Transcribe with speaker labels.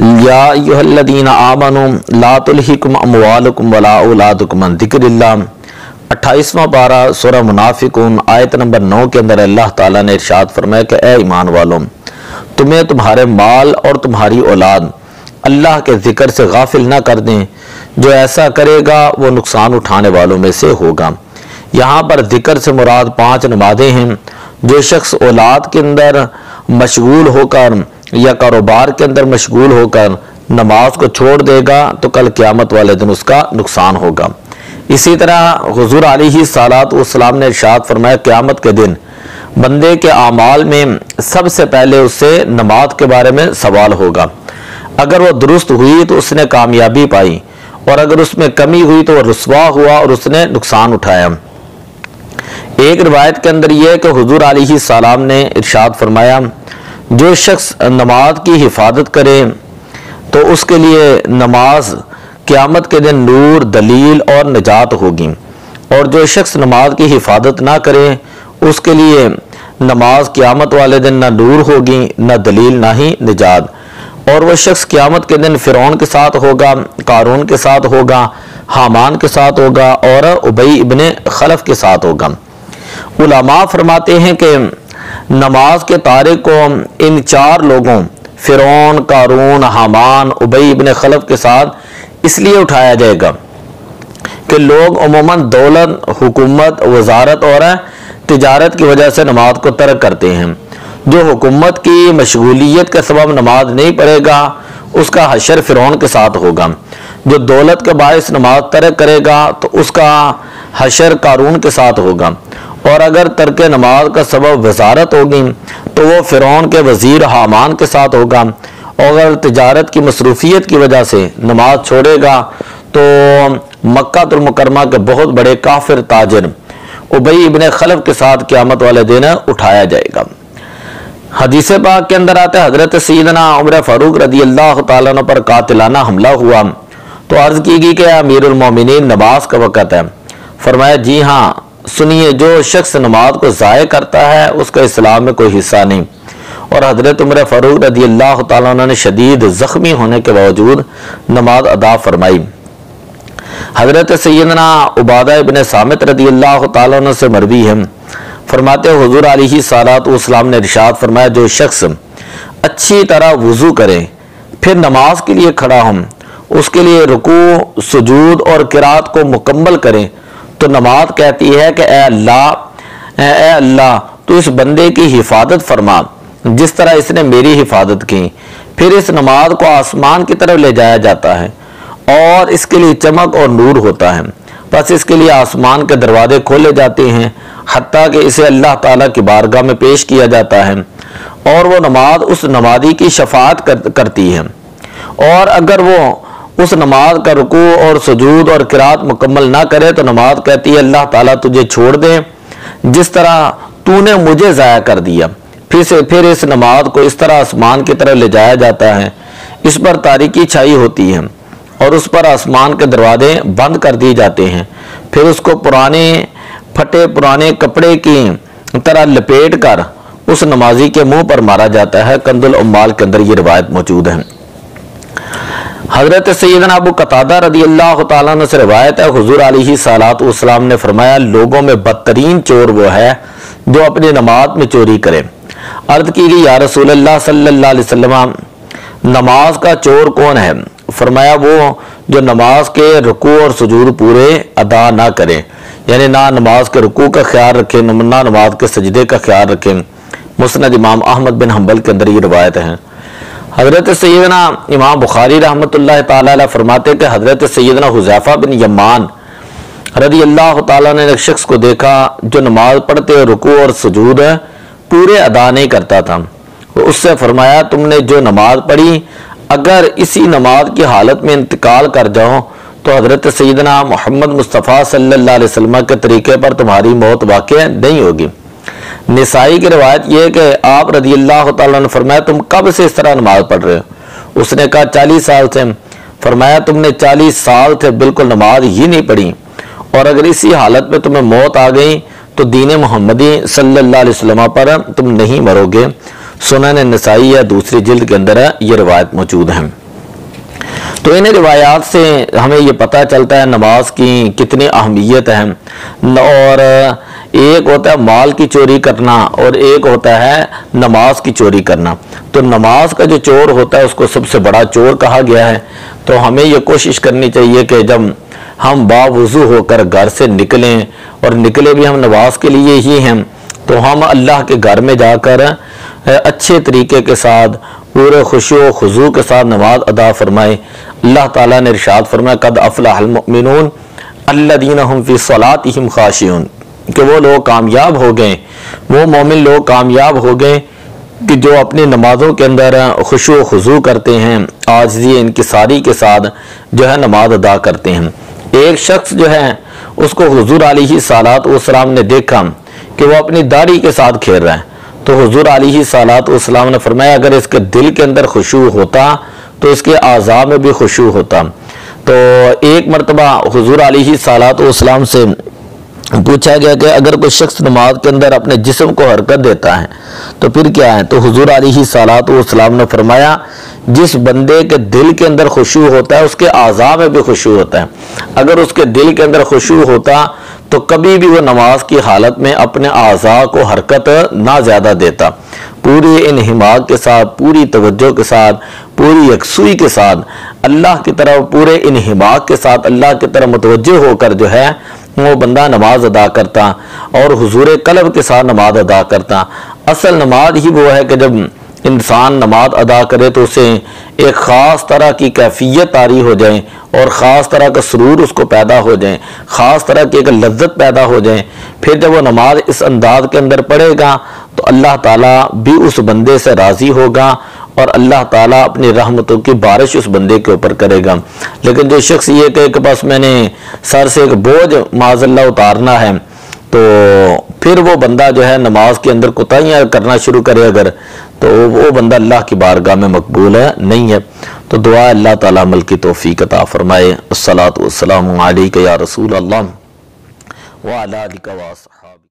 Speaker 1: या अय्युहल्लज़ीना आमनू ला तुल्हिकुम अमवालुकुम वला औलादुकुम अन ज़िक्रिल्लाह। 28वां पारा सूरह मुनाफिकून आयत नंबर 9 के अंदर अल्लाह ताला ने इरशाद फरमाया कि ए ईमान वालों, तुम्हें तुम्हारे माल और तुम्हारी औलाद अल्लाह के जिक्र से गाफिल ना कर दें। जो ऐसा करेगा वो नुकसान उठाने वालों में से होगा। यहाँ पर जिक्र से मुराद 5 नमाजें हैं। जो शख्स औलाद के अंदर मशगूल होकर या कारोबार के अंदर मशगूल होकर नमाज को छोड़ देगा तो कल क़यामत वाले दिन उसका नुकसान होगा। इसी तरह हुज़ूर अलैहिस्सलातु वस्सलाम ने इरशाद फरमाया, क़यामत के दिन बंदे के आमाल में सबसे पहले उससे नमाज के बारे में सवाल होगा। अगर वो दुरुस्त हुई तो उसने कामयाबी पाई, और अगर उसमें कमी हुई तो वह रुस्वा हुआ और उसने नुकसान उठाया। एक रिवायत के अंदर यह है कि हुज़ूर अलैहिस्सलाम ने इरशाद फरमाया, जो शख्स नमाज की हिफाजत करे तो उसके लिए नमाज क़यामत के दिन नूर, दलील और निजात होगी, और जो शख्स नमाज की हिफाजत ना करे उसके लिए नमाज क़यामत वाले दिन न नूर होगी, न दलील, ना ही निजात। और वह शख्स क़यामत के दिन फ़िरौन के साथ होगा, कारून के साथ होगा, हामान के साथ होगा और उबई इब्ने खलफ के साथ होगा। उलमा फरमाते हैं कि नमाज के तारिक को इन 4 लोगों फ़िरौन, कारून, हामान, उबई इब्ने खलफ के साथ इसलिए उठाया जाएगा कि लोग अमूमन दौलत, हुकूमत, वजारत और तिजारत की वजह से नमाज को तर्क करते हैं। जो हुकूमत की मशगूलियत के सबब नमाज नहीं पढ़ेगा उसका हशर फ़िरौन के साथ होगा। जो दौलत के बायस नमाज तर्क करेगा तो उसका हशर कारून के साथ होगा, और अगर तर्क नमाज का सबब वजारत होगी तो वो फ़िरौन के वज़ीर हामान के साथ होगा। और अगर तिजारत की मसरूफियत की वजह से नमाज छोड़ेगा तो मक्का मुकरमा के बहुत बड़े काफिर ताजिर उबई इब्ने खलफ के साथ क़यामत वाले दिन उठाया जाएगा। हदीस पाक के अंदर आता है, हजरत सैयदना उमर फारूक रदी अल्लाह तआला अन्हु पर कातिलाना हमला हुआ तो अर्ज की गई कि अमीरुल मोमिनीन नमाज का वक़्त है। फरमाया, जी हाँ सुनिए, जो शख्स नमाज को ज़ाय करता है उसका इस्लाम में कोई हिस्सा नहीं। और हजरत उमर फारूक रदी अल्लाह तआला अन्हु ने शदीद ज़ख्मी होने के बावजूद नमाज अदा फरमाई। हजरत सैयदना उबादा इब्ने सामित रदी अल्लाह तआला अन्हु से मरवी है, फरमाते हुज़ूर अलैहिस्सलातु वस्सलाम ने इरशाद फरमाया, जो शख्स अच्छी तरह वुज़ू करे फिर नमाज के लिए खड़ा हो, उसके लिए रुकू, सुजूद और किरात को मुकम्मल करें तो नमाज कहती है कि ए अल्लाह तू इस बंदे की हिफाजत फरमा जिस तरह इसने मेरी हिफाजत की। फिर इस नमाज को आसमान की तरफ ले जाया जाता है और इसके लिए चमक और नूर होता है। बस इसके लिए आसमान के दरवाजे खोले जाते हैं हत्ता कि इसे अल्लाह ताला की बारगाह में पेश किया जाता है, और वो नमाज उस नमाजी की शफाअत करती है। और अगर वो उस नमाज का रुकू और सुजूद और किरात मुकम्मल ना करे तो नमाज कहती है, अल्लाह ताला तुझे छोड़ दे जिस तरह तूने मुझे ज़ाया कर दिया। फिर इस नमाज को इस तरह आसमान की तरफ ले जाया जाता है, इस पर तारीकी छाई होती है और उस पर आसमान के दरवाजे बंद कर दिए जाते हैं। फिर उसको फटे पुराने कपड़े की तरह लपेट कर उस नमाजी के मुंह पर मारा जाता है। कंदुल उम्माल के अंदर ये रिवायत मौजूद है। हजरत सैयदना अबू कतादा रदी अल्लाह तआला अन्हु से रिवायत है, हुज़ूर अलैहिस्सलातु वस्सलाम ने फरमाया, लोगों में बदतरीन चोर वो है जो अपनी नमाज में चोरी करे। अर्ज की गई, या रसूल अल्लाह सल्लल्लाहु अलैहि वसल्लम, नमाज का चोर कौन है? फरमाया, वो जो नमाज के रुकू और सुजूद पूरे अदा ना करे, यानी ना नमाज के रुकू का ख्याल रखे, ना नमाज के सजदे का ख्याल रखे। मुस्नद इमाम अहमद बिन हम्बल के अंदर ये रिवायत है। हजरत सैयदना इमाम बुखारी रहमतुल्लाह ताला अलैह फरमाते कि हजरत सैयदना हुज़ैफा बिन यमान रदी अल्लाह ताला ने एक शख्स को देखा जो नमाज पढ़ते रुकू और सुजूद पूरे अदा नहीं करता था। उससे फरमाया, तुमने जो नमाज पढ़ी अगर इसी नमाज की हालत में इंतकाल कर जाओ तो हजरत सैयदना मोहम्मद मुस्तफ़ा सल्लल्लाहु अलैहि वसल्लम के तरीके पर तुम्हारी मौत वाक़ई नहीं होगी। निसाई की रिवायत यह है कि आप रज़ी अल्लाह तआला ने फरमाया, तुम कब से इस तरह नमाज पढ़ रहे हो? उसने कहा, 40 साल से। फरमाया, तुमने 40 साल से बिल्कुल नमाज ही नहीं पढ़ी, और अगर इसी हालत में तुम्हें मौत आ गई तो दीन मोहम्मदी सल्लल्लाहु अलैहि वसल्लम पर तुम नहीं मरोगे। सुनन नसाई या दूसरी जिल्द के अंदर ये रिवायत मौजूद है। तो इन रिवायात से हमें ये पता चलता है नमाज की कितनी अहमियत है। और एक होता है माल की चोरी करना और एक होता है नमाज की चोरी करना। तो नमाज का जो चोर होता है उसको सबसे बड़ा चोर कहा गया है। तो हमें ये कोशिश करनी चाहिए कि जब हम बावुज़ू होकर घर से निकलें, और निकले भी हम नमाज के लिए ही हैं, तो हम अल्लाह के घर में जाकर अच्छे तरीके के साथ पूरे खुशू खुजू के साथ नमाज अदा फरमाए। अल्लाह ताला ने इरशाद फरमाया कद अफलहल मुमिनून अल्लज़ीना हुम फ़ी सलातिहिम खाशिऊन, कि वो लोग कामयाब हो गए, वो मोमिन लोग कामयाब हो गए कि जो अपनी नमाजों के अंदर खुशू खुजू करते हैं, आजिज़ी इनकिसारी के साथ जो है नमाज अदा करते हैं। एक शख्स जो है उसको हुजूर अलैहिस्सलातु वस्सलाम ने देखा कि वो अपनी दाढ़ी के साथ खेल रहा है। तो हुजूर अलैहिस्सलातु वस्सलाम ने फरमाया अगर इसके दिल के अंदर खुशू होता तो इसके आज़ा में भी खुशू होता। तो एक मरतबा हुजूर अलैहिस्सलातु वस्सलाम से पूछा गया कि अगर कोई शख्स नमाज के अंदर अपने जिस्म को हरकत देता है तो फिर क्या है? तो हुजूर अलैहिस्सलातु वस्सलाम ने फरमाया जिस बंदे के दिल के अंदर खुशू होता है उसके आज़ा में भी खुशू होता है। अगर उसके दिल के अंदर खुशू होता तो कभी भी वो नमाज की हालत में अपने आज़ा को हरकत ना ज़्यादा देता, पूरी इन्हिमाक के साथ, पूरी तवज्जो के साथ, पूरी यकसुई के साथ अल्लाह की तरफ, पूरे इन्हिमाक के साथ अल्लाह की तरफ मुतवज्जो होकर जो है वो बंदा नमाज अदा करता और हुजूर कल्ब के साथ नमाज अदा करता। असल नमाज ही वो है कि जब इंसान नमाज अदा करे तो उसे एक ख़ास तरह की कैफियत तारी हो जाए और ख़ास तरह का सुरूर उसको पैदा हो जाए, ख़ास तरह की एक लज्जत पैदा हो जाए। फिर जब वो नमाज इस अंदाज के अंदर पढ़ेगा तो अल्लाह ताला भी उस बंदे से राज़ी होगा और अल्लाह ताला अपनी रहमतों की बारिश उस बंदे के ऊपर करेगा। लेकिन जो शख्स ये कहे कि बस मैंने सर से एक बोझ माज़अल्लाह उतारना है, तो फिर वो बंदा जो है नमाज के अंदर कोताहियाँ करना शुरू करे अगर, तो वो बंदा अल्लाह की बारगाह में मकबूल नहीं है। तो दुआ अल्लाह ताला अमल की तौफीक अता फरमाए। अस्सलातु वस्सलामु अलैका या रसूल अल्लाह व अला आलिका व अस्हाबिका।